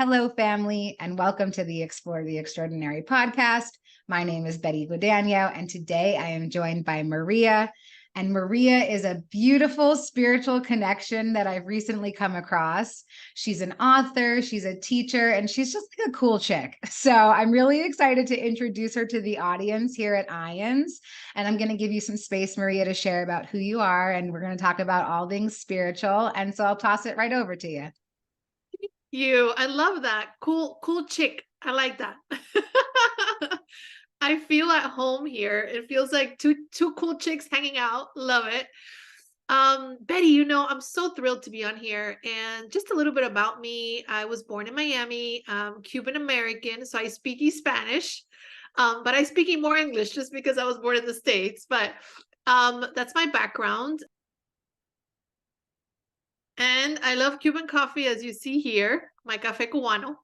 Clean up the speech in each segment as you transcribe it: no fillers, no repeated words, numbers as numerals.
Hello, family, and welcome to the Explore the Extraordinary podcast. My name is Betty Guadagno, and today I am joined by Maria. And Maria is a beautiful spiritual connection that I've recently come across. She's an author, she's a teacher, and she's just like a cool chick. So I'm really excited to introduce her to the audience here at IANS. And I'm going to give you some space, Maria, to share about who you are. And we're going to talk about all things spiritual. And so I'll toss it right over to you. I love that. Cool chick. I like that. I feel at home here. It feels like two cool chicks hanging out. Love it. Betty, I'm so thrilled to be on here. And just a little bit about me. I was born in Miami, Cuban American, so I speak Spanish. But I speak more English just because I was born in the States. But that's my background. And I love Cuban coffee, as you see here, my café cubano.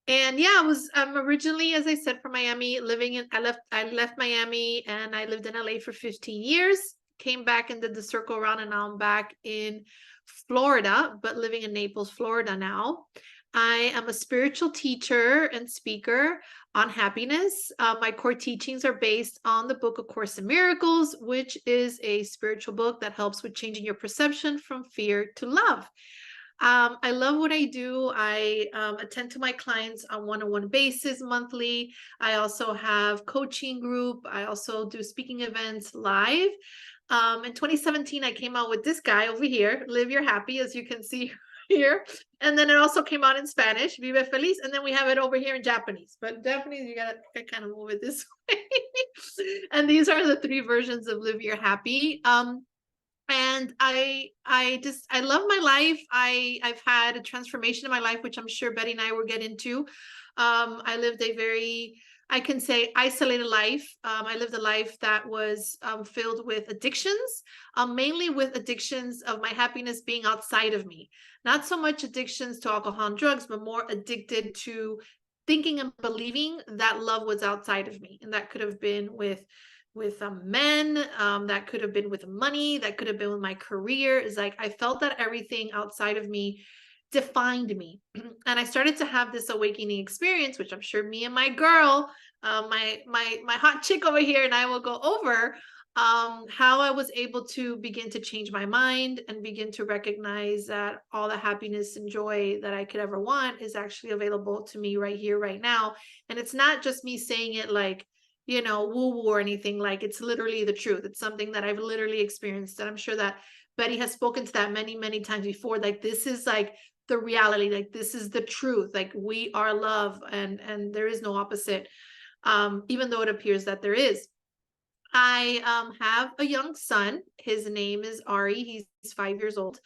And yeah, I'm originally, as I said, from Miami, I left Miami and I lived in LA for 15 years, came back and did the circle around, and now I'm back in Florida, but living in Naples, Florida now. I am a spiritual teacher and speaker on happiness. My core teachings are based on the book, A Course in Miracles, which is a spiritual book that helps with changing your perception from fear to love. I love what I do. I attend to my clients on one-on-one basis monthly. I also have coaching group. I also do speaking events live. In 2017, I came out with this guy over here, Live Your Happy, as you can see here. And then it also came out in Spanish, Vive Feliz. And then we have it over here in Japanese. But Japanese, you gotta kind of move it this way. And these are the 3 versions of Live Your Happy. And I love my life. I've had a transformation in my life, which I'm sure Betty and I will get into. I lived a very, I can say, isolated life. I lived a life that was filled with addictions, mainly with addictions of my happiness being outside of me. Not so much addictions to alcohol and drugs, but more addicted to thinking and believing that love was outside of me. And that could have been with men, that could have been with money, that could have been with my career. Is like I felt that everything outside of me defined me. And I started to have this awakening experience, which I'm sure me and my girl, my hot chick over here, and I will go over how I was able to begin to change my mind and begin to recognize that all the happiness and joy that I could ever want is actually available to me right here, right now. And it's not just me saying it like, woo-woo or anything. Like, it's literally the truth. It's something that I've literally experienced. And I'm sure that Betty has spoken to that many, many times before. Like, this is like the reality. Like, this is the truth. Like, we are love, and there is no opposite, even though it appears that there is. I have a young son. His name is Ari. He's 5 years old.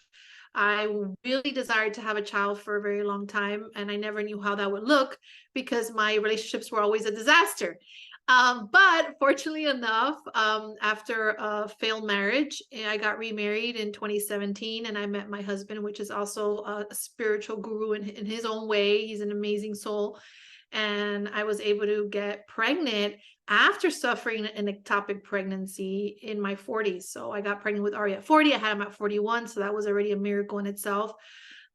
I really desired to have a child for a very long time, and I never knew how that would look because my relationships were always a disaster. But fortunately enough, after a failed marriage, I got remarried in 2017, and I met my husband, which is also a spiritual guru in his own way. He's an amazing soul. And I was able to get pregnant after suffering an ectopic pregnancy in my 40s. So I got pregnant with Ari at 40. I had him at 41. So that was already a miracle in itself.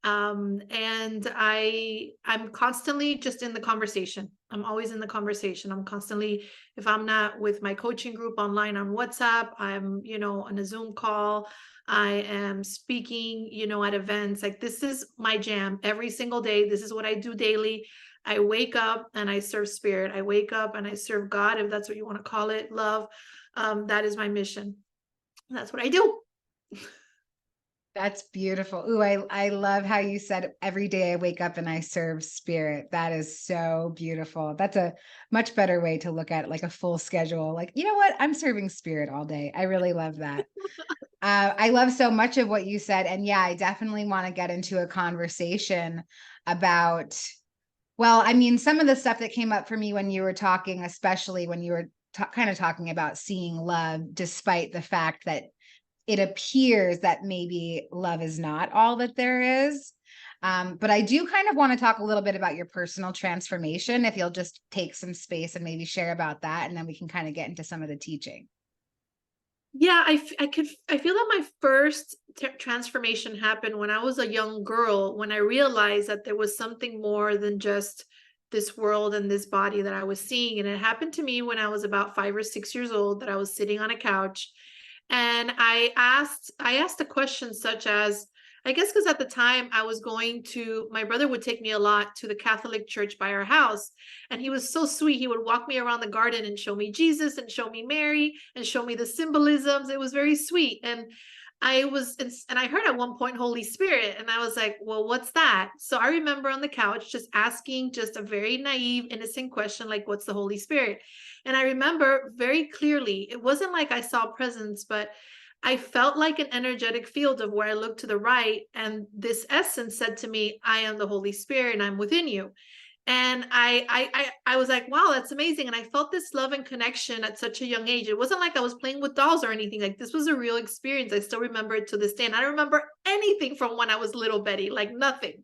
And I'm constantly just in the conversation. I'm always in the conversation. I'm constantly, if I'm not with my coaching group online on WhatsApp, I'm, on a Zoom call, I am speaking, at events. Like, this is my jam every single day. This is what I do daily. I wake up and I serve spirit. I wake up and I serve God, if that's what you want to call it, love. That is my mission. That's what I do. That's beautiful. Ooh, I love how you said every day I wake up and I serve spirit. That is so beautiful. That's a much better way to look at it, like a full schedule. Like, you know what? I'm serving spirit all day. I really love that. I love so much of what you said. And yeah, I definitely want to get into a conversation about, well, I mean, some of the stuff that came up for me when you were talking, especially when you were kind of talking about seeing love, despite the fact that it appears that maybe love is not all that there is. But I do kind of want to talk a little bit about your personal transformation, if you'll just take some space and maybe share about that, and then we can kind of get into some of the teaching. Yeah, I feel that my first transformation happened when I was a young girl, when I realized that there was something more than just this world and this body that I was seeing. And it happened to me when I was about 5 or 6 years old, that I was sitting on a couch and I asked a question such as, I guess because at the time I was going to, my brother would take me a lot to the Catholic church by our house. And he was so sweet. He would walk me around the garden and show me Jesus and show me Mary and show me the symbolisms. It was very sweet. And I heard at one point Holy Spirit, and I was like, well, what's that? So I remember on the couch just asking just a very naive, innocent question, like, what's the Holy Spirit? And I remember very clearly, it wasn't like I saw presence, but I felt like an energetic field of where I looked to the right. And this essence said to me, I am the Holy Spirit and I'm within you. And I was like, wow, that's amazing. And I felt this love and connection at such a young age. It wasn't like I was playing with dolls or anything. Like, this was a real experience. I still remember it to this day. And I don't remember anything from when I was little Betty, like nothing.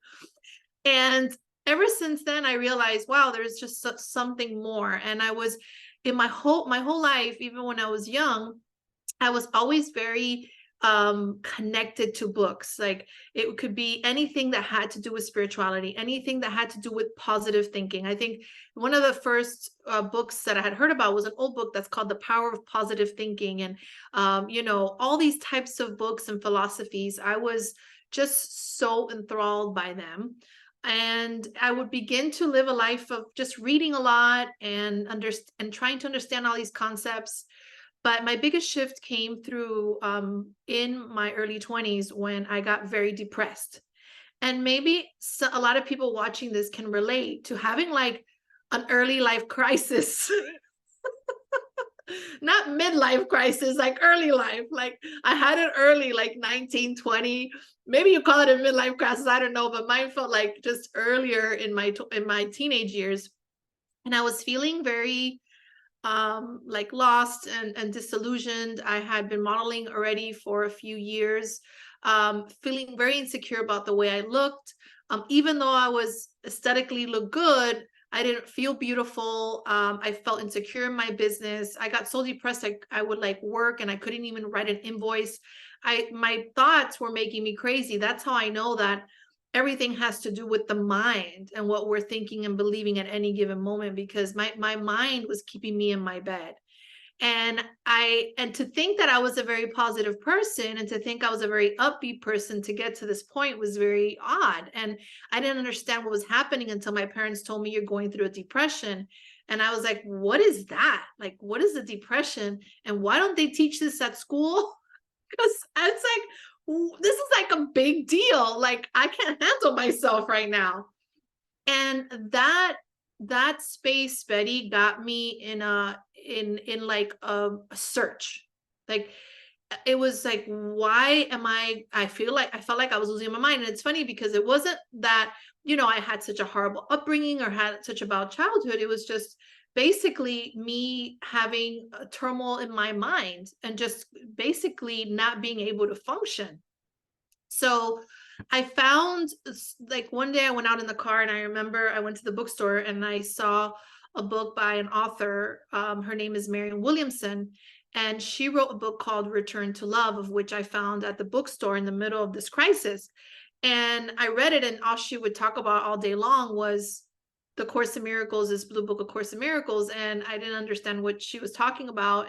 And ever since then, I realized, wow, there's just something more. And I was in my whole life, even when I was young, I was always very connected to books. Like, it could be anything that had to do with spirituality, anything that had to do with positive thinking. I think one of the first books that I had heard about was an old book that's called The Power of Positive Thinking. And all these types of books and philosophies, I was just so enthralled by them. And I would begin to live a life of just reading a lot and trying to understand all these concepts. But my biggest shift came through in my early 20s, when I got very depressed. And maybe a lot of people watching this can relate to having like an early life crisis. Not midlife crisis, like early life. Like, I had it early, like 19, 20. Maybe you call it a midlife crisis, I don't know, but mine felt like just earlier in my teenage years. And I was feeling very like lost and disillusioned. I had been modeling already for a few years, feeling very insecure about the way I looked. Even though I was aesthetically look good, I didn't feel beautiful. I felt insecure in my business. I got so depressed, I would like work and I couldn't even write an invoice. My thoughts were making me crazy. That's how I know that everything has to do with the mind and what we're thinking and believing at any given moment, because my mind was keeping me in my bed. And to think that I was a very positive person and to think I was a very upbeat person to get to this point was very odd. And I didn't understand what was happening until my parents told me, you're going through a depression. And I was like, what is that? Like, what is a depression? And why don't they teach this at school? Because it's like, this is like a big deal. Like, I can't handle myself right now. And that space, Betty, got me in like a search. Like, it was like, why am I felt like I was losing my mind. And it's funny because it wasn't that, I had such a horrible upbringing or had such a bad childhood. It was just basically me having a turmoil in my mind and just basically not being able to function. So I found, like, one day I went out in the car and I remember I went to the bookstore and I saw a book by an author. Her name is Marianne Williamson, and she wrote a book called Return to Love, of which I found at the bookstore in the middle of this crisis. And I read it, and all she would talk about all day long was the Course in Miracles, this blue book of Course in Miracles. And I didn't understand what she was talking about.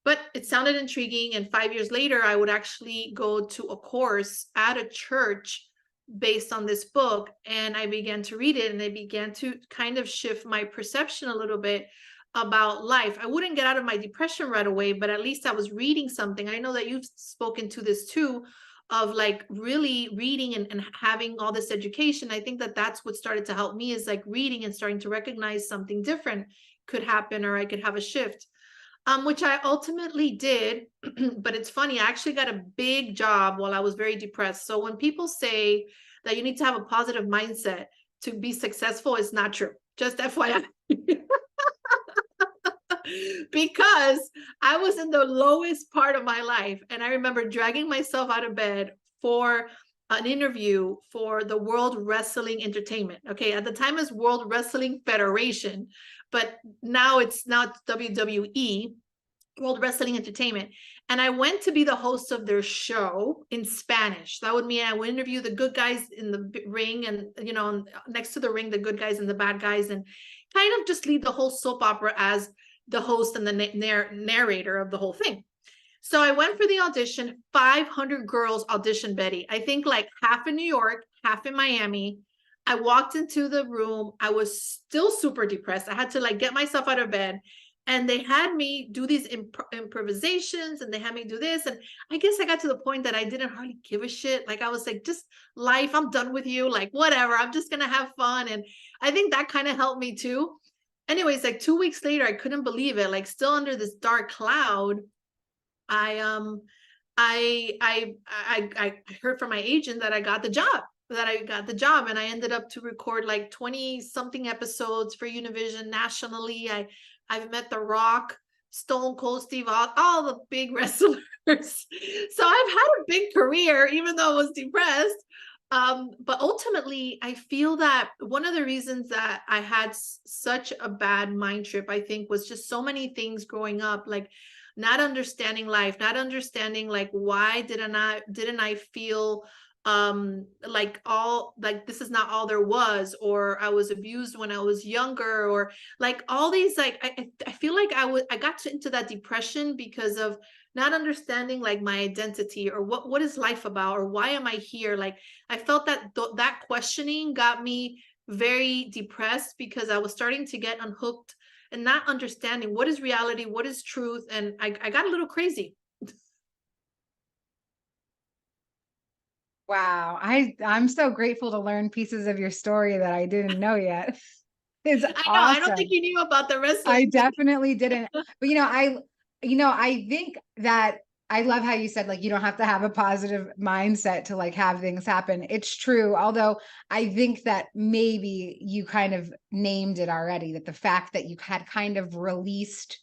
But it sounded intriguing. And 5 years later, I would actually go to a course at a church based on this book. And I began to read it, and I began to kind of shift my perception a little bit about life. I wouldn't get out of my depression right away, but at least I was reading something. I know that you've spoken to this too, of like really reading and having all this education. I think that that's what started to help me, is like reading and starting to recognize something different could happen, or I could have a shift. Which I ultimately did. But it's funny, I actually got a big job while I was very depressed. So when people say that you need to have a positive mindset to be successful, it's not true. Just FYI. Because I was in the lowest part of my life. And I remember dragging myself out of bed for an interview for the World Wrestling Entertainment. Okay, at the time it's World Wrestling Federation, but now it's WWE. World Wrestling Entertainment. And I went to be the host of their show in Spanish. That would mean I would interview the good guys in the ring, and, you know, next to the ring, the good guys and the bad guys, and kind of just lead the whole soap opera as the host and the narrator of the whole thing. So I went for the audition. 500 girls auditioned Betty. I think like half in New York, half in Miami. I walked into the room. I was still super depressed. I had to like get myself out of bed. And they had me do these improvisations, and they had me do this. And I guess I got to the point that I didn't hardly give a shit. Like I was like, just life, I'm done with you. Like, whatever, I'm just going to have fun. And I think that kind of helped me too. Anyways, like 2 weeks later, I couldn't believe it. Like still under this dark cloud, I heard from my agent that I got the job. And I ended up to record like 20 something episodes for Univision nationally. I've met The Rock, Stone Cold Steve, all the big wrestlers. So I've had a big career, even though I was depressed. But ultimately, I feel that one of the reasons that I had such a bad mind trip, I think, was just so many things growing up, like not understanding life, not understanding like why didn't I feel like this is not all there was, or I was abused when I was younger, or like all these, like I feel like I got into that depression because of not understanding like my identity, or what is life about, or why am I here. Like I felt that that questioning got me very depressed, because I was starting to get unhooked and not understanding what is reality, what is truth, and I got a little crazy. Wow. I'm so grateful to learn pieces of your story that I didn't know yet. It's I know, I don't think awesome. you knew about the I wrestling. definitely didn't. But I think that I love how you said like you don't have to have a positive mindset to like have things happen. It's true. Although I think that maybe you kind of named it already, that the fact that you had kind of released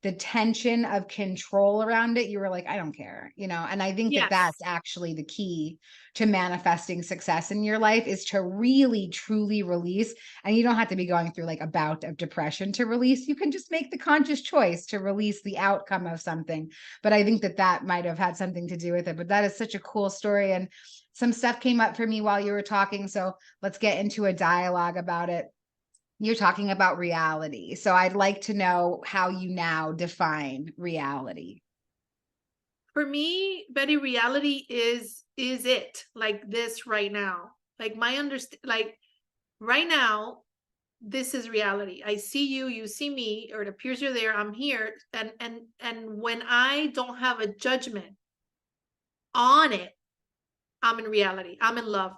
the tension of control around it, you were like, I don't care, and I think that Yes. that's actually the key to manifesting success in your life, is to really truly release. And you don't have to be going through like a bout of depression to release. You can just make the conscious choice to release the outcome of something. But I think that that might have had something to do with it. But that is such a cool story, and some stuff came up for me while you were talking, so let's get into a dialogue about it. You're talking about reality. So I'd like to know how you now define reality. For me, Betty, reality is it, like this right now. Like my like right now, this is reality. I see you, you see me, or it appears you're there, I'm here. And when I don't have a judgment on it, I'm in reality. I'm in love.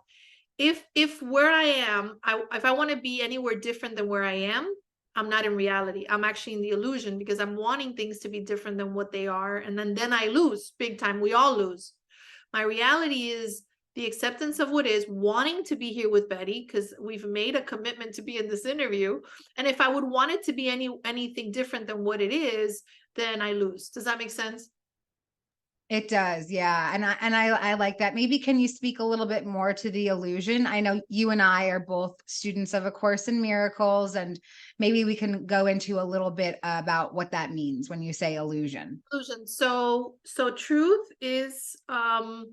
If where I am, if I want to be anywhere different than where I am, I'm not in reality. I'm actually in the illusion, because I'm wanting things to be different than what they are, and then I lose big time. We all lose. My reality is the acceptance of what is, wanting to be here with Betty, because we've made a commitment to be in this interview. And if I would want it to be anything different than what it is, then I lose. Does that make sense? It does, yeah. And I like that. Maybe can you speak a little bit more to the illusion? I know you and I are both students of A Course in Miracles, and maybe we can go into a little bit about what that means when you say illusion. Illusion. So truth is love.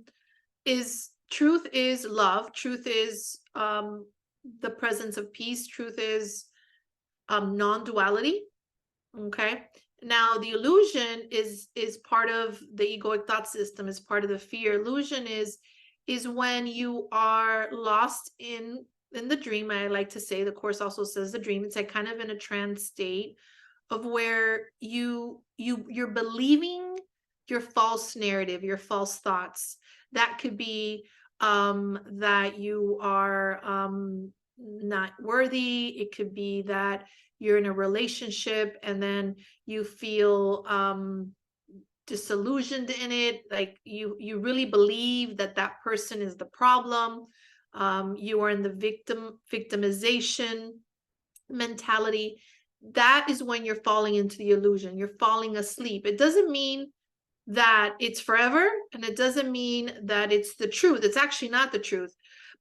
Truth is the presence of peace. Truth is non-duality. Okay. Now the illusion is part of the egoic thought system, is part of the fear. Illusion is when you are lost in the dream. I like to say, the Course also says the dream. It's like kind of in a trance state of where you're believing your false narrative, your false thoughts. That could be that you are not worthy. It could be that you're in a relationship and then you feel disillusioned in it, like you really believe that that person is the problem. You are in the victimization mentality. That is when you're falling into the illusion. You're falling asleep. It doesn't mean that it's forever, and it doesn't mean that it's the truth. It's actually not the truth,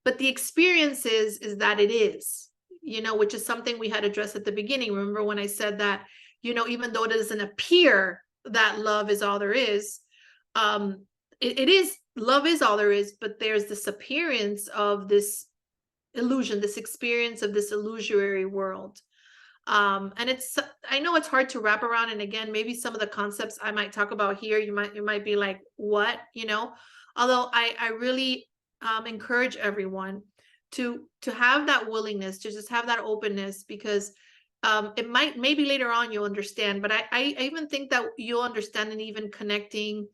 but the experience is that it is, which is something we had addressed at the beginning. Remember when I said that, even though it doesn't appear that love is all there is. It is, love is all there is, but there's this appearance of this illusion, this experience of this illusory world. And it's, I know it's hard to wrap around, and again, maybe some of the concepts I might talk about here, you might be like, what, although I really encourage everyone to have that willingness, to just have that openness, because it might, maybe later on you'll understand, but I even think that you'll understand, and even connecting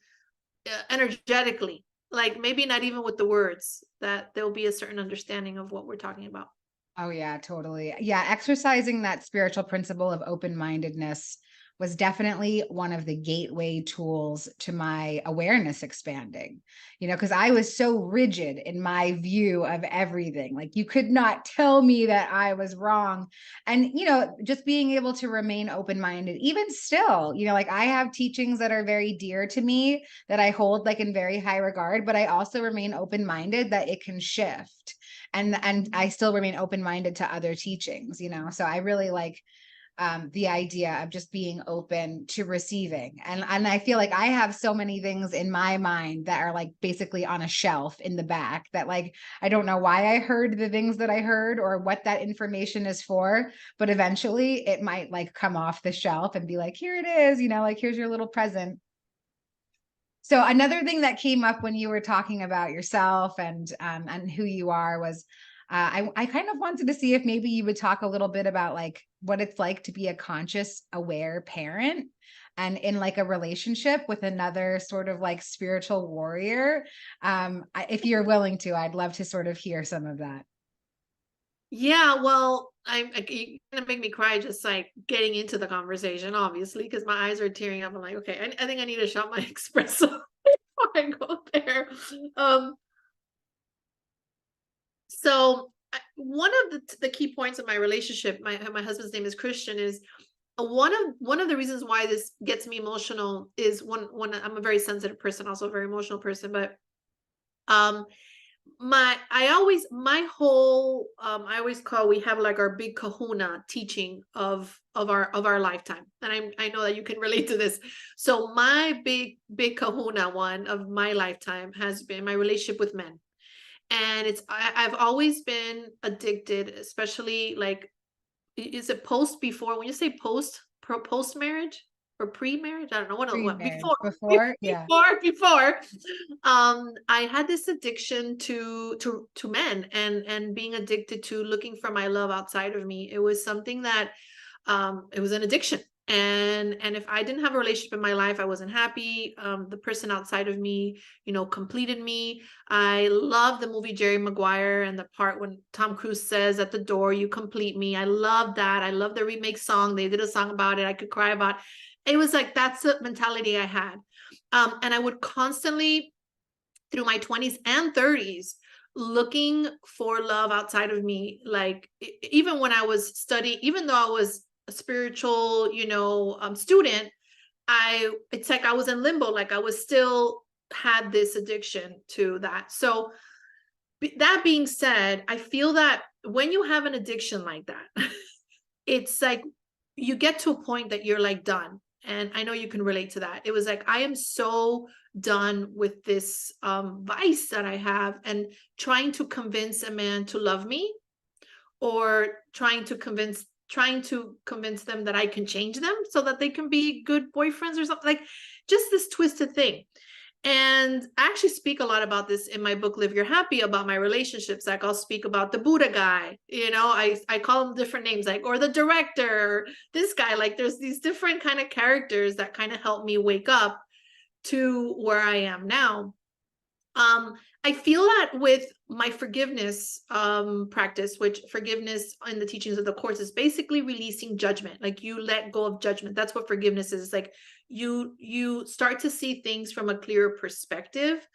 energetically, like maybe not even with the words, that there'll be a certain understanding of what we're talking about. Oh yeah, totally. Yeah, exercising that spiritual principle of open-mindedness was definitely one of the gateway tools to my awareness expanding. Because I was so rigid in my view of everything. Like you could not tell me that I was wrong. And just being able to remain open-minded, even still, like I have teachings that are very dear to me that I hold like in very high regard, but I also remain open-minded that it can shift, and I still remain open-minded to other teachings. So I really like the idea of just being open to receiving. And I feel like I have so many things in my mind that are like basically on a shelf in the back that like, I don't know why I heard the things that I heard or what that information is for, but eventually it might like come off the shelf and be like, here it is, like, here's your little present. So another thing that came up when you were talking about yourself and who you are was I kind of wanted to see if maybe you would talk a little bit about like what it's like to be a conscious, aware parent and in like a relationship with another sort of like spiritual warrior. If you're willing to, I'd love to sort of hear some of that. Yeah, well, you gonna make me cry just like getting into the conversation, obviously, because my eyes are tearing up. I'm like, okay, I think I need to shot my espresso before I go there. Um, so one of the key points of my relationship, my husband's name is Christian, is one of the reasons why this gets me emotional is one I'm a very sensitive person, also a very emotional person, but um my whole I always call, we have like our big kahuna teaching of our lifetime, and I know that you can relate to this. So my big kahuna one of my lifetime has been my relationship with men. And I've always been addicted, especially like, is it post, before, when you say post marriage or pre-marriage, I don't know what Pre-marriage, before before, yeah. before I had this addiction to men, and being addicted to looking for my love outside of me. It was something that it was an addiction. And if I didn't have a relationship in my life, I wasn't happy. The person outside of me, completed me. I love the movie Jerry Maguire, and the part when Tom Cruise says at the door, "You complete me." I love that. I love the remake song. They did a song about it. I could cry about. It was like, that's the mentality I had. And I would constantly, through my 20s and 30s, looking for love outside of me. Like even when I was studying, even though I was a spiritual, student, it's like I was in limbo. Like I was still had this addiction to that. So that being said, I feel that when you have an addiction like that, it's like you get to a point that you're like done. And I know you can relate to that. It was like, I am so done with this vice that I have, and trying to convince a man to love me, or trying to convince them that I can change them so that they can be good boyfriends or something, like just this twisted thing. And I actually speak a lot about this in my book, Live Your Happy, about my relationships. Like I'll speak about the Buddha guy, I call him different names, like, or the director, this guy, like there's these different kind of characters that kind of help me wake up to where I am now. I feel that with my forgiveness practice, which forgiveness in the teachings of the course is basically releasing judgment. Like you let go of judgment. That's what forgiveness is. It's like you start to see things from a clearer perspective,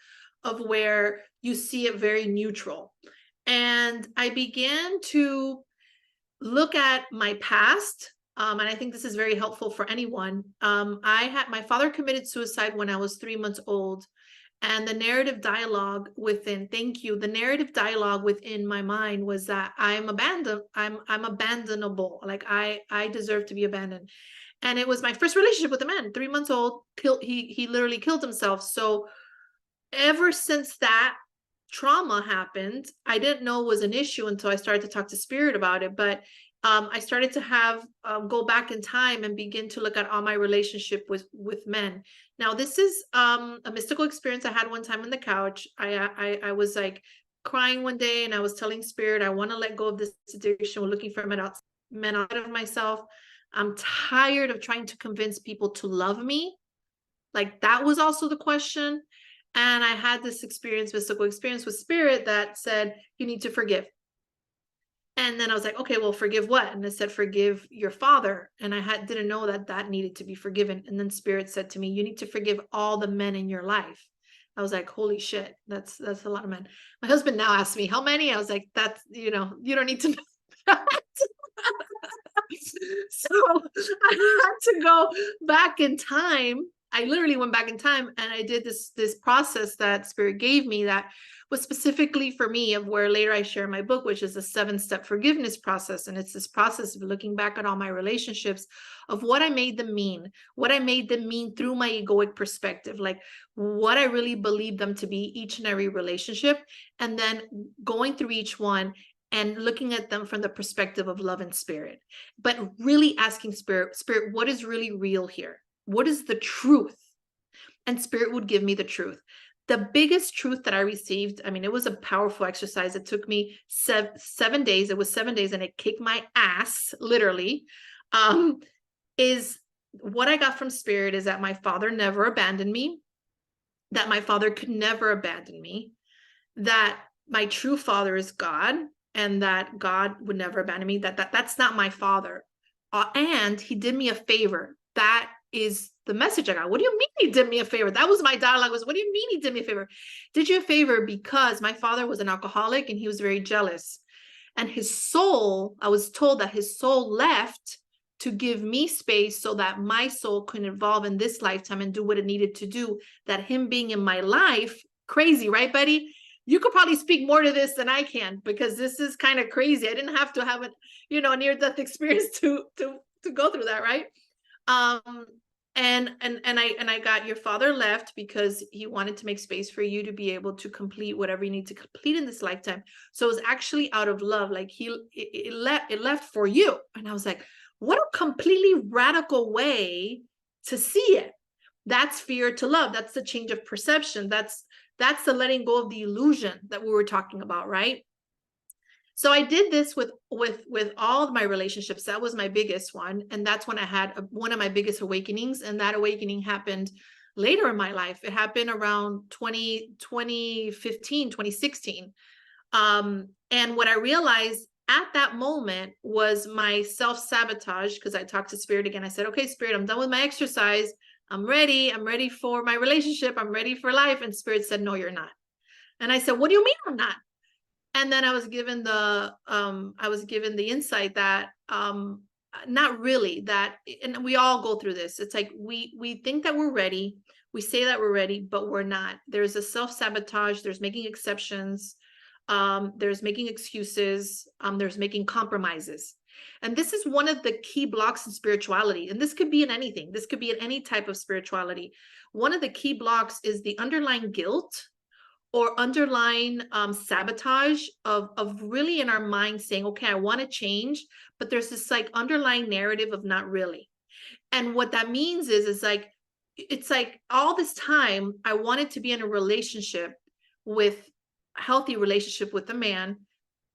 of where you see it very neutral. And I began to look at my past. And I think this is very helpful for anyone. My father committed suicide when I was 3 months old. And the narrative dialogue within, thank you, the narrative dialogue within my mind was that I'm abandoned, I'm abandonable, like I deserve to be abandoned. And it was my first relationship with a man, 3 months old. He literally killed himself. So ever since that trauma happened, I didn't know it was an issue until I started to talk to spirit about it. But I started to have go back in time and begin to look at all my relationship with men. Now, this is a mystical experience I had one time on the couch. I was like crying one day, and I was telling spirit, I want to let go of this addiction. We're looking for men outside of myself. I'm tired of trying to convince people to love me. Like, that was also the question. And I had this experience, mystical experience with spirit, that said, you need to forgive. And then I was like, okay, well, forgive what? And it said, forgive your father. And I didn't know that needed to be forgiven. And then spirit said to me, you need to forgive all the men in your life. I was like, holy shit, that's a lot of men. My husband now asks me, how many? I was like, that's, you don't need to know that. So I had to go back in time. I literally went back in time, and I did this process that spirit gave me that was specifically for me, of where later I share in my book, which is a 7-step forgiveness process. And it's this process of looking back at all my relationships, of what I made them mean, through my egoic perspective, like what I really believed them to be, each and every relationship, and then going through each one and looking at them from the perspective of love and spirit, but really asking spirit, what is really real here? What is the truth? And spirit would give me the truth. The biggest truth that I received, I mean, it was a powerful exercise. It took me 7 days. It was 7 days, and it kicked my ass, literally. Is what I got from spirit is that my father never abandoned me, that my father could never abandon me, that my true father is God, and that God would never abandon me, that's not my father. And he did me a favor. That is the message I got. What do you mean he did me a favor? That was my dialogue, was, what do you mean he did me a favor? Did you a favor because my father was an alcoholic, and he was very jealous. And his soul, I was told that his soul left to give me space so that my soul could evolve in this lifetime and do what it needed to do. That him being in my life, crazy, right, buddy? You could probably speak more to this than I can, because this is kind of crazy. I didn't have to have a near-death experience to go through that, right? And I got, your father left because he wanted to make space for you to be able to complete whatever you need to complete in this lifetime. So it was actually out of love. Like it left for you. And I was like, what a completely radical way to see it. That's fear to love. That's the change of perception. That's the letting go of the illusion that we were talking about, right? So I did this with all of my relationships. That was my biggest one. And that's when I had one of my biggest awakenings. And that awakening happened later in my life. It happened around 2015, 2016. And what I realized at that moment was my self-sabotage, because I talked to spirit again. I said, okay, spirit, I'm done with my exercise. I'm ready for my relationship. I'm ready for life. And spirit said, no, you're not. And I said, what do you mean I'm not? And then I was given the insight that not really, that, and we all go through this. It's like we think that we're ready, we say that we're ready, but we're not. There's a self-sabotage, there's making exceptions, there's making excuses, there's making compromises. And this is one of the key blocks in spirituality. And this could be in anything. This could be in any type of spirituality. One of the key blocks is the underlying guilt or underlying sabotage of really in our mind saying, okay, I want to change, but there's this like underlying narrative of not really. And what that means is like, it's like all this time I wanted to be in a relationship, with a healthy relationship with a man.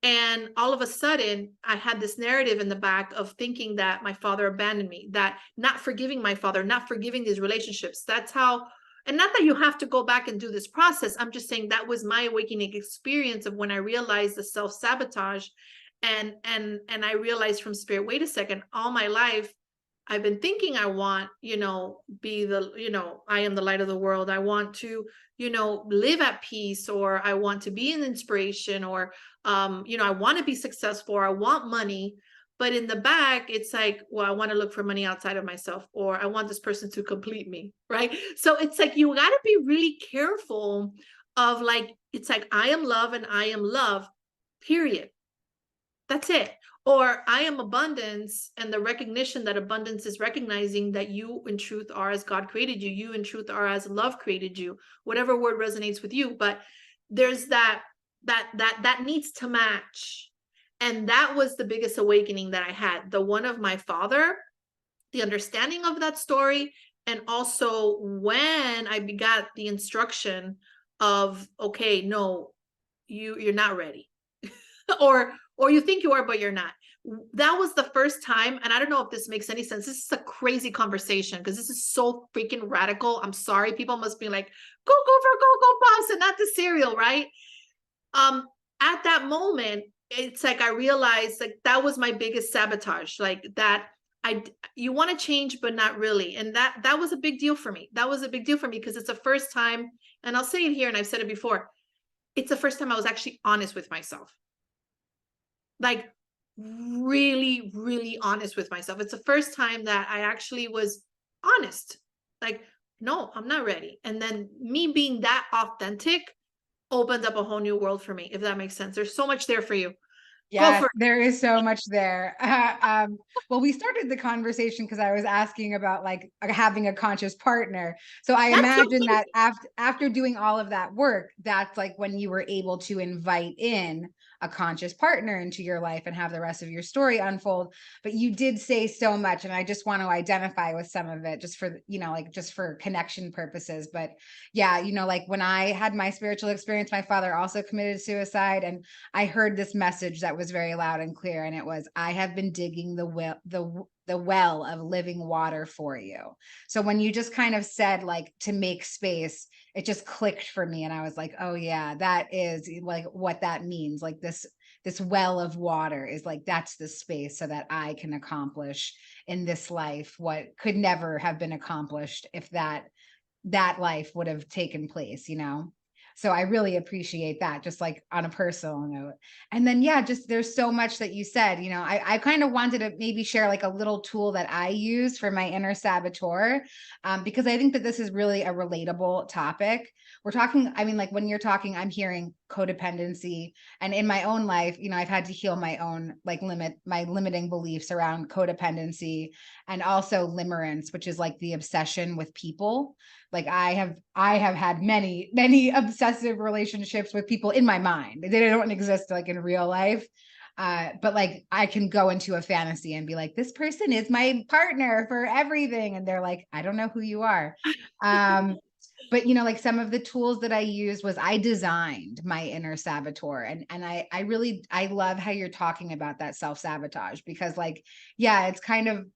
And all of a sudden I had this narrative in the back of thinking that my father abandoned me, that not forgiving my father, not forgiving these relationships. That's how. And not that you have to go back and do this process. I'm just saying that was my awakening experience of when I realized the self-sabotage, and I realized from spirit, wait a second, all my life I've been thinking I want, be the, I am the light of the world. I want to, live at peace, or I want to be an inspiration, or, I want to be successful, or I want money. But in the back, it's like, well, I want to look for money outside of myself, or I want this person to complete me, right? So it's like, you got to be really careful of like, it's like, I am love and I am love, period. That's it. Or I am abundance, and the recognition that abundance is recognizing that you in truth are as God created you. You in truth are as love created you. Whatever word resonates with you, but there's that needs to match. And that was the biggest awakening that I had. The one of my father, the understanding of that story, and also when I got the instruction of, okay, no, you're not ready. or you think you are, but you're not. That was the first time, and I don't know if this makes any sense. This is a crazy conversation because this is so freaking radical. I'm sorry, people must be like, go pops, and not the cereal, right? At that moment, it's like I realized like that was my biggest sabotage, like that you want to change but not really. And that was a big deal for me. That was a big deal for me because it's the first time, and I'll say it here and I've said it before, it's the first time I was actually honest with myself. Like really, really honest with myself. It's the first time that I actually was honest. Like, no, I'm not ready. And then me being that authentic opened up a whole new world for me, if that makes sense. There's so much there for you. Go Yes, for there is so much there. Well, we started the conversation because I was asking about like having a conscious partner. So I That's so imagine funny. that after doing all of that work, that's like when you were able to invite in a conscious partner into your life and have the rest of your story unfold. But you did say so much, and I just want to identify with some of it just for, like just for connection purposes. But yeah, like when I had my spiritual experience, my father also committed suicide, and I heard this message that was very loud and clear, and it was, I have been digging the well of living water for you. So when you just kind of said like to make space, it just clicked for me, and I was like, oh yeah, that is like what that means. Like this well of water is like, that's the space so that I can accomplish in this life what could never have been accomplished if that life would have taken place. So I really appreciate that, just like on a personal note. And then, yeah, just there's so much that you said. I kind of wanted to maybe share like a little tool that I use for my inner saboteur, because I think that this is really a relatable topic. We're talking, I mean, like when you're talking, I'm hearing codependency. And in my own life, I've had to heal my own like my limiting beliefs around codependency, and also limerence, which is like the obsession with people. Like I have had many obsessive relationships with people in my mind. They don't exist like in real life. But like I can go into a fantasy and be like, this person is my partner for everything. And they're like, I don't know who you are. But like some of the tools that I used was I designed my inner saboteur. And I love how you're talking about that self-sabotage, because like, yeah, it's kind of,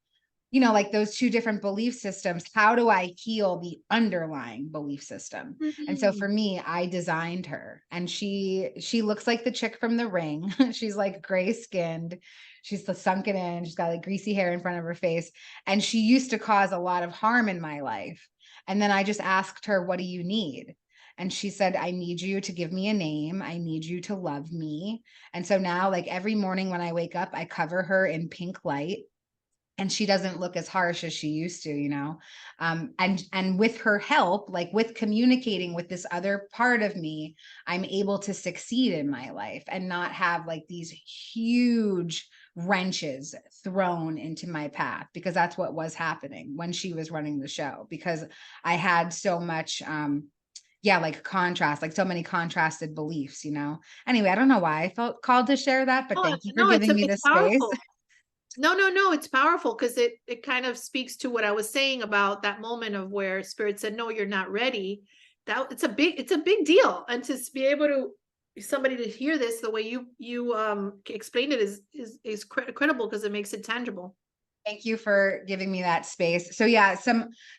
like those two different belief systems. How do I heal the underlying belief system? And so for Mhm. me, I designed her, and she looks like the chick from The Ring. She's like gray skinned. She's the sunken in. She's got like greasy hair in front of her face. And she used to cause a lot of harm in my life. And then I just asked her, what do you need? And she said, I need you to give me a name. I need you to love me. And so now, like every morning when I wake up, I cover her in pink light, and she doesn't look as harsh as she used to. And with her help, like with communicating with this other part of me, I'm able to succeed in my life and not have like these huge wrenches thrown into my path, because that's what was happening when she was running the show, because I had so much yeah, like contrast, like so many contrasted beliefs. Anyway, I don't know why I felt called to share that, but Oh, thank you for no, giving me it's this space. powerful. No, it's powerful because it kind of speaks to what I was saying about that moment of where spirit said, "No, you're not ready." That it's a big deal, and to be able to somebody to hear this the way you explained it is credible because it makes it tangible. Thank you for giving me that space. So yeah,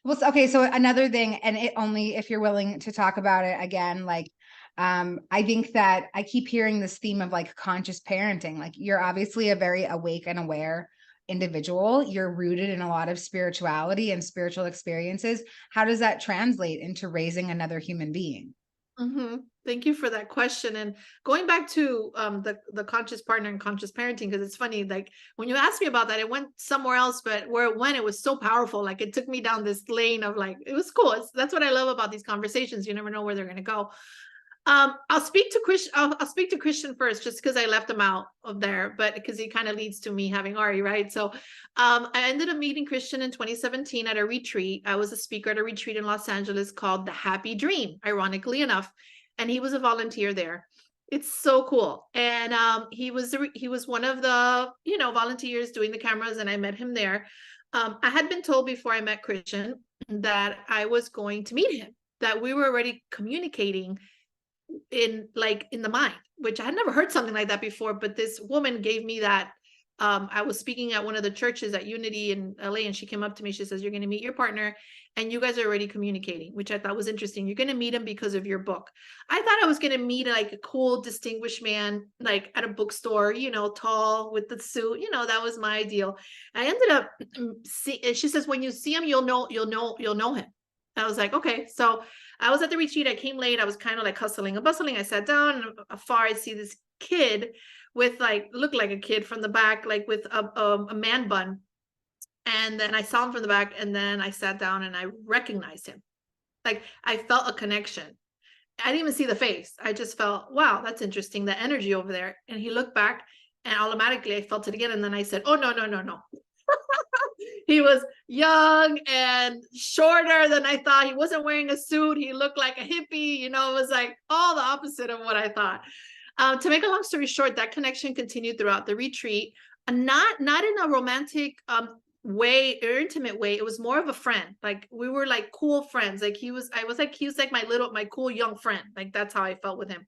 okay, so another thing, and it only if you're willing to talk about it again, like I think that I keep hearing this theme of like conscious parenting. Like you're obviously a very awake and aware individual. You're rooted in a lot of spirituality and spiritual experiences. How does that translate into raising another human being? Mhm. Thank you for that question. And going back to the conscious partner and conscious parenting, because it's funny, like when you asked me about that, it went somewhere else, but where it went, it was so powerful. Like it took me down this lane of like it was cool. That's what I love about these conversations. You never know where they're going to go. I'll speak to Christian. I'll speak to Christian first, just because I left him out of there, but because he kind of leads to me having Ari, right? So, I ended up meeting Christian in 2017 at a retreat. I was a speaker at a retreat in Los Angeles called The Happy Dream, ironically enough, and he was a volunteer there. It's so cool, and he was one of the volunteers doing the cameras, and I met him there. I had been told before I met Christian that I was going to meet him, that we were already communicating in the mind, which I had never heard something like that before. But this woman gave me that. I was speaking at one of the churches at Unity in LA, and she came up to me. She says, "You're going to meet your partner, and you guys are already communicating," which I thought was interesting. You're going to meet him because of your book. I thought I was going to meet like a cool, distinguished man, like at a bookstore, tall with the suit. That was my ideal. I ended up she says, "When you see him, you'll know him." I was like, okay. So I was at the retreat. I came late. I was kind of like hustling and bustling. I sat down, and afar I see this kid with looked like a kid from the back, like with a man bun. And then I saw him from the back, and then I sat down and I recognized him. Like, I felt a connection. I didn't even see the face. I just felt, wow, that's interesting, the energy over there. And he looked back, and automatically I felt it again. And then I said, oh, no, no, no, no. He was young and shorter than I thought. He wasn't wearing a suit. He looked like a hippie. It was like all the opposite of what I thought. To make a long story short, that connection continued throughout the retreat, not in a romantic way or intimate way. It was more of a friend. Like, we were like cool friends. Like, he was like my cool young friend. Like, that's how I felt with him.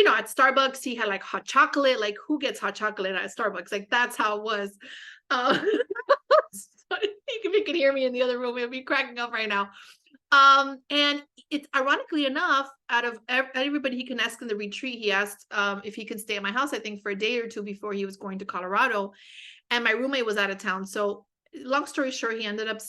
At Starbucks, he had like hot chocolate. Like, who gets hot chocolate at Starbucks? Like, that's how it was. If you could hear me in the other room, it'd be cracking up right now. And it's ironically enough, out of everybody he can ask in the retreat, he asked if he could stay at my house, I think for a day or two before he was going to Colorado. And my roommate was out of town. So long story short, he ended up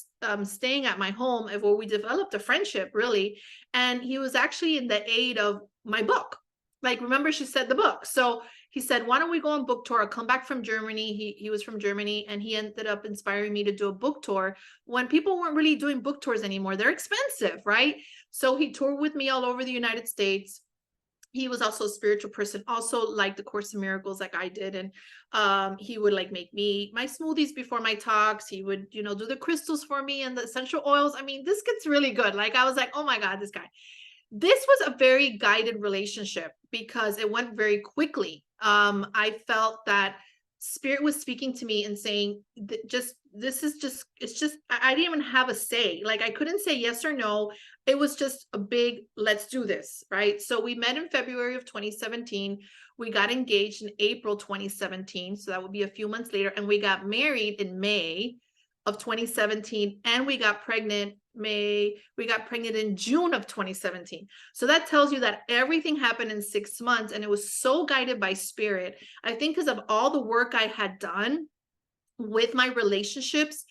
staying at my home, where we developed a friendship, really. And he was actually in the aid of my book. Like, remember, she said the book. So he said, why don't we go on book tour? I'll come back from Germany. He was from Germany, and he ended up inspiring me to do a book tour when people weren't really doing book tours anymore. They're expensive, right? So he toured with me all over the United States. He was also a spiritual person, also like the Course in Miracles, like I did. And he would like make me my smoothies before my talks. He would, do the crystals for me and the essential oils. I mean, this gets really good. Like, I was like, oh my God, this guy. This was a very guided relationship because it went very quickly. I felt that Spirit was speaking to me and saying, I didn't even have a say. Like, I couldn't say yes or no. It was just a big, let's do this, right? So we met in February of 2017. We got engaged in April 2017. So that would be a few months later. And we got married in May of 2017. And we got pregnant in June of 2017. So that tells you that everything happened in 6 months, and it was so guided by Spirit. I think because of all the work I had done with my relationships,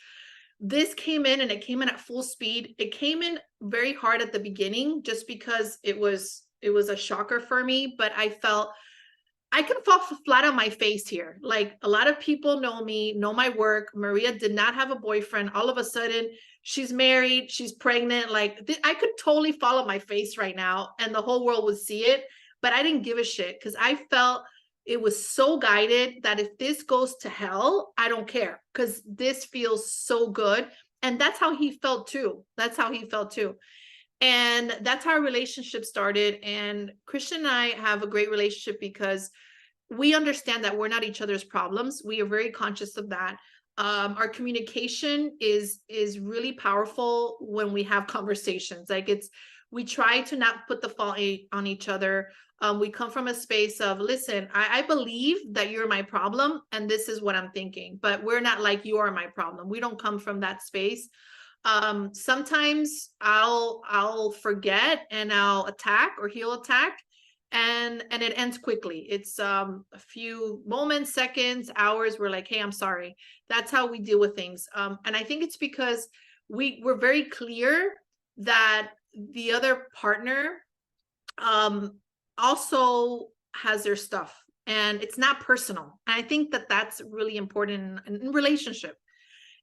this came in, and it came in at full speed. It came in very hard at the beginning just because it was a shocker for me, but I felt I can fall flat on my face here. Like, a lot of people know me, know my work. Maria did not have a boyfriend. All of a sudden, she's married, she's pregnant. Like, I could totally fall on my face right now, and the whole world would see it. But I didn't give a shit because I felt it was so guided that if this goes to hell, I don't care, because this feels so good. And that's how he felt too. And that's how our relationship started. And Christian and I have a great relationship because we understand that we're not each other's problems. We are very conscious of that. Our communication is really powerful when we have conversations. Like, we try to not put the fault on each other. We come from a space of, listen, I believe that you're my problem, and this is what I'm thinking, but we're not like, you are my problem. We don't come from that space. Sometimes I'll forget, and I'll attack, or he'll attack, and it ends quickly. It's a few moments, seconds, hours. We're like, hey, I'm sorry. That's how we deal with things. And I think it's because we're very clear that the other partner also has their stuff, and it's not personal. And I think that that's really important in relationship.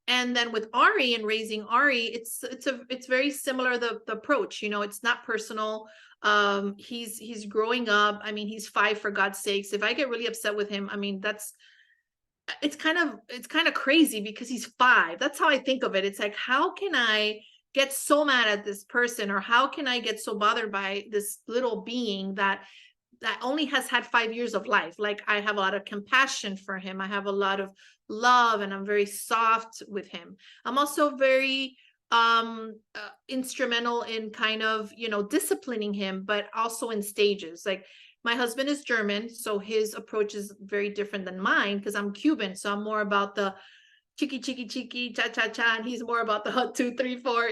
And then with Ari and raising Ari, it's very similar, the approach, it's not personal. He's growing up. I mean, he's 5, for God's sakes. If I get really upset with him, I mean, it's kind of crazy because he's 5. That's how I think of it. It's like, how can I get so mad at this person, or how can I get so bothered by this little being that only has had 5 years of life? Like, I have a lot of compassion for him. I have a lot of love, and I'm very soft with him. I'm also very instrumental in kind of, disciplining him, but also in stages. Like, my husband is German, so his approach is very different than mine because I'm Cuban. So I'm more about the cheeky, cheeky, cheeky, cha, cha, cha, and he's more about the 1, 2, 3, 4,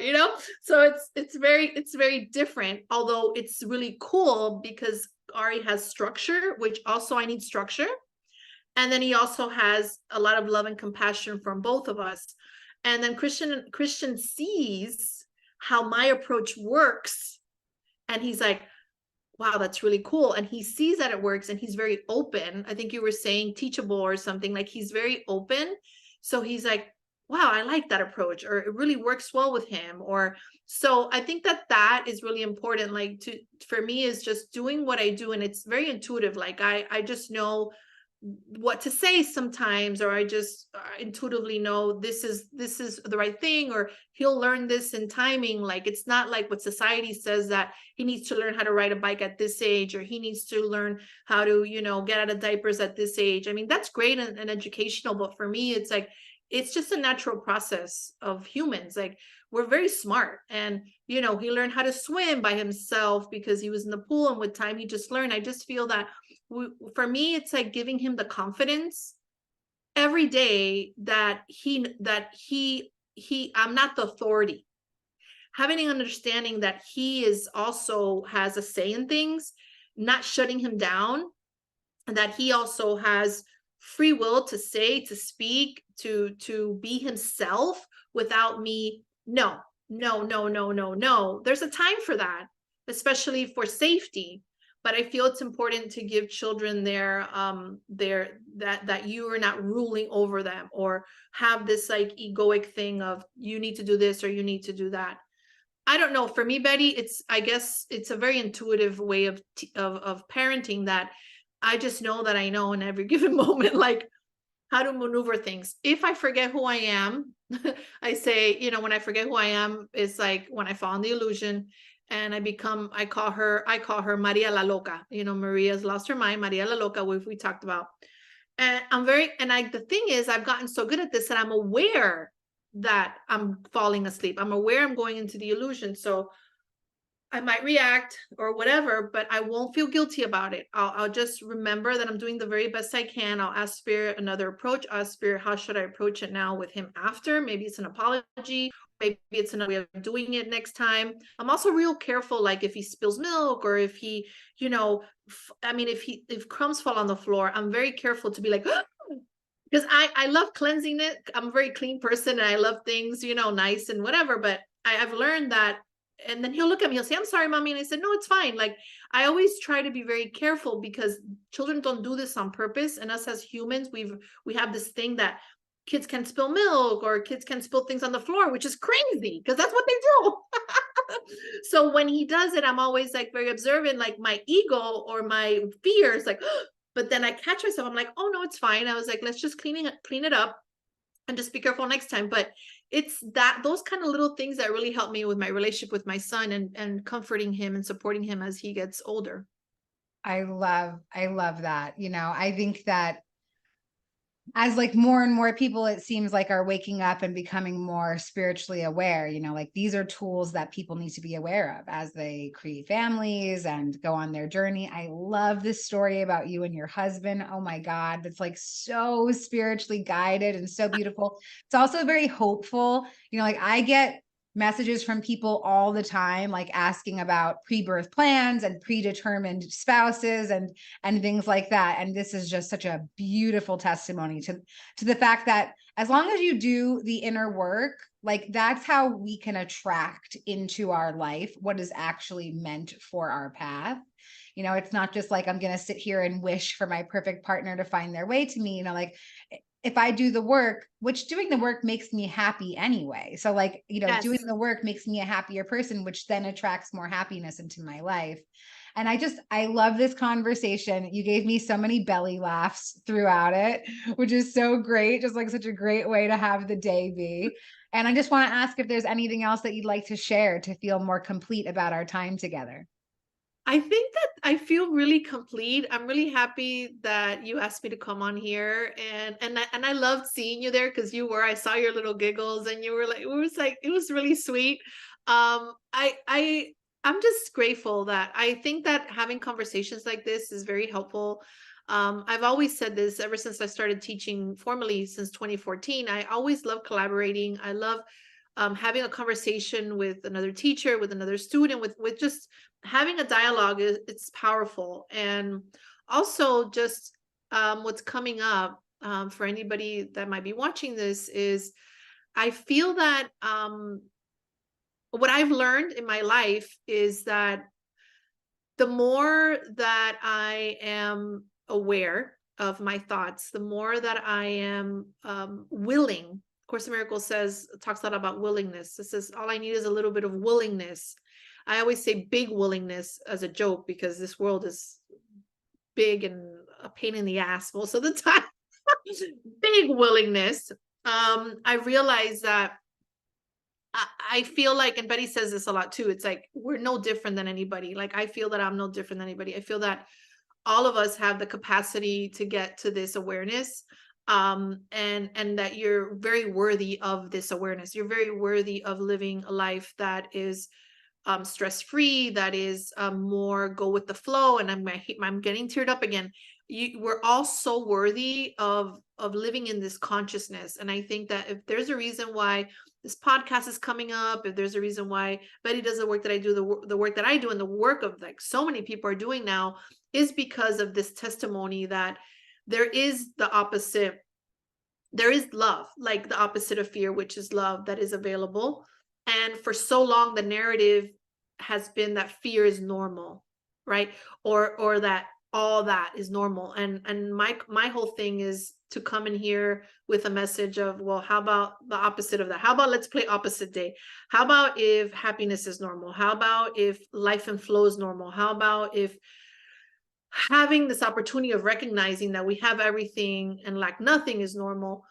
So it's very different, although it's really cool because Ari has structure, which also I need structure. And then he also has a lot of love and compassion from both of us. And then Christian sees how my approach works, and he's like, wow, that's really cool. And he sees that it works, and he's very open. I think you were saying teachable or something, like he's very open. So he's like, wow, I like that approach, or it really works well with him. Or so I think that is really important. Like, for me, is just doing what I do. And it's very intuitive. Like, I just know what to say sometimes, or I just intuitively know this is the right thing, or he'll learn this in timing. Like, it's not like what society says, that he needs to learn how to ride a bike at this age, or he needs to learn how to get out of diapers at this age. I mean, that's great and educational, but for me, it's like, it's just a natural process of humans. Like, we're very smart, and he learned how to swim by himself because he was in the pool, and with time he just learned. I just feel that for me, it's like giving him the confidence every day that I'm not the authority, having an understanding that he is also has a say in things, not shutting him down, and that he also has free will to say, to speak, to be himself without me. No, no, no, no, no, no. There's a time for that, especially for safety. But I feel it's important to give children that you are not ruling over them, or have this like egoic thing of, you need to do this or you need to do that. I don't know. For me, Betty, I guess it's a very intuitive way of parenting, that I just know that I know in every given moment, like, how to maneuver things. If I forget who I am, I say, when I forget who I am, it's like when I fall in the illusion, and I call her Maria la Loca. Maria's lost her mind, Maria la Loca, which we talked about. And the thing is, I've gotten so good at this that I'm aware that I'm falling asleep. I'm aware I'm going into the illusion. So I might react or whatever, but I won't feel guilty about it. I'll just remember that I'm doing the very best I can. I'll ask Spirit another approach. Ask Spirit, how should I approach it now with him after? Maybe it's an apology. Maybe it's another way of doing it next time. I'm also real careful, like if he spills milk, or if he, if crumbs fall on the floor, I'm very careful to be like, because I love cleansing it. I'm a very clean person, and I love things, nice and whatever. But I've learned that. And then he'll look at me, he'll say, I'm sorry, mommy. And I said, no, it's fine. Like, I always try to be very careful, because children don't do this on purpose. And us as humans, we have this thing that kids can spill milk, or kids can spill things on the floor, which is crazy because that's what they do. So when he does it, I'm always like very observant, like my ego or my fears, like, but then I catch myself. I'm like, oh no, it's fine. I was like, let's just clean it up and just be careful next time. But it's those kind of little things that really help me with my relationship with my son, and comforting him and supporting him as he gets older. I love that. I think that as like more and more people, it seems like, are waking up and becoming more spiritually aware, like these are tools that people need to be aware of as they create families and go on their journey. I love this story about you and your husband. Oh my God. That's like so spiritually guided and so beautiful. It's also very hopeful. Like I get messages from people all the time, like asking about pre-birth plans and predetermined spouses and things like that. And this is just such a beautiful testimony to the fact that as long as you do the inner work, like that's how we can attract into our life what is actually meant for our path. It's not just like, I'm going to sit here and wish for my perfect partner to find their way to me, like if I do the work, which doing the work makes me happy anyway. So like, doing Yes. the work makes me a happier person, which then attracts more happiness into my life. And I love this conversation. You gave me so many belly laughs throughout it, which is so great. Just like such a great way to have the day be. And I just want to ask if there's anything else that you'd like to share to feel more complete about our time together. I think that I feel really complete. I'm really happy that you asked me to come on here, and I loved seeing you there because I saw your little giggles, and you were like, it was really sweet. I'm just grateful that I think that having conversations like this is very helpful. I've always said this ever since I started teaching formally since 2014. I always love collaborating. I love having a conversation with another teacher, with another student, with just having a dialogue. It's powerful. And also just what's coming up for anybody that might be watching this is I feel that what I've learned in my life is that the more that I am aware of my thoughts, the more that I am willing. Course in Miracles talks a lot about willingness. It says all I need is a little bit of willingness. I always say big willingness as a joke because this world is big and a pain in the ass most of the time. Big willingness. I realize that I feel like, and Betty says this a lot too, it's like we're no different than anybody. Like I feel that I'm no different than anybody. I feel that all of us have the capacity to get to this awareness, and that you're very worthy of this awareness. You're very worthy of living a life that is stress free, that is more go with the flow. And I'm getting teared up again. We're all so worthy of living in this consciousness. And I think that if there's a reason why this podcast is coming up, if there's a reason why Betty does the work that I do, the work that I do, and the work of like so many people are doing now, is because of this testimony that there is the opposite. There is love, like the opposite of fear, which is love, that is available. And for so long, the narrative has been that fear is normal, right? Or that all that is normal. And my whole thing is to come in here with a message of, well, how about the opposite of that? How about let's play opposite day? How about if happiness is normal? How about if life and flow is normal? How about if having this opportunity of recognizing that we have everything and lack nothing is normal?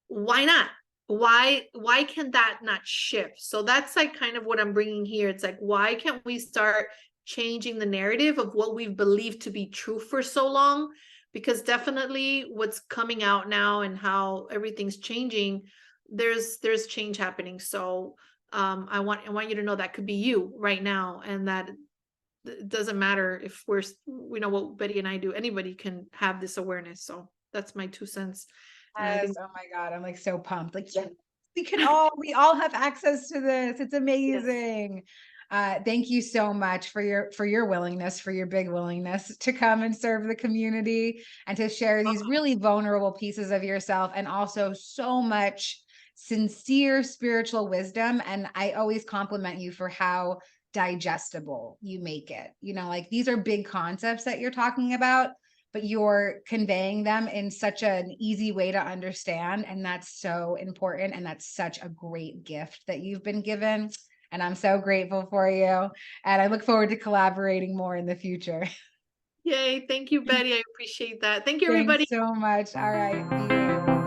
Why not? Why can that not shift? So that's like kind of what I'm bringing here. It's like, why can't we start changing the narrative of what we've believed to be true for so long? Because definitely what's coming out now and how everything's changing, there's change happening. So I want you to know that could be you right now, and that it doesn't matter if we know what Betty and I do. Anybody can have this awareness. So that's my 2 cents. And I Yes. think Oh my God. I'm like so pumped. Like, yes, we all have access to this. It's yes. amazing. Thank you so much for your willingness, for your big willingness to come and serve the community and to share these really vulnerable pieces of yourself, and also so much sincere spiritual wisdom. And I always compliment you for how digestible you make it. Like these are big concepts that you're talking about, but you're conveying them in such an easy way to understand. And that's so important. And that's such a great gift that you've been given. And I'm so grateful for you. And I look forward to collaborating more in the future. Yay. Thank you, Betty. I appreciate that. Thank you, everybody. Thanks so much. All right. Be well.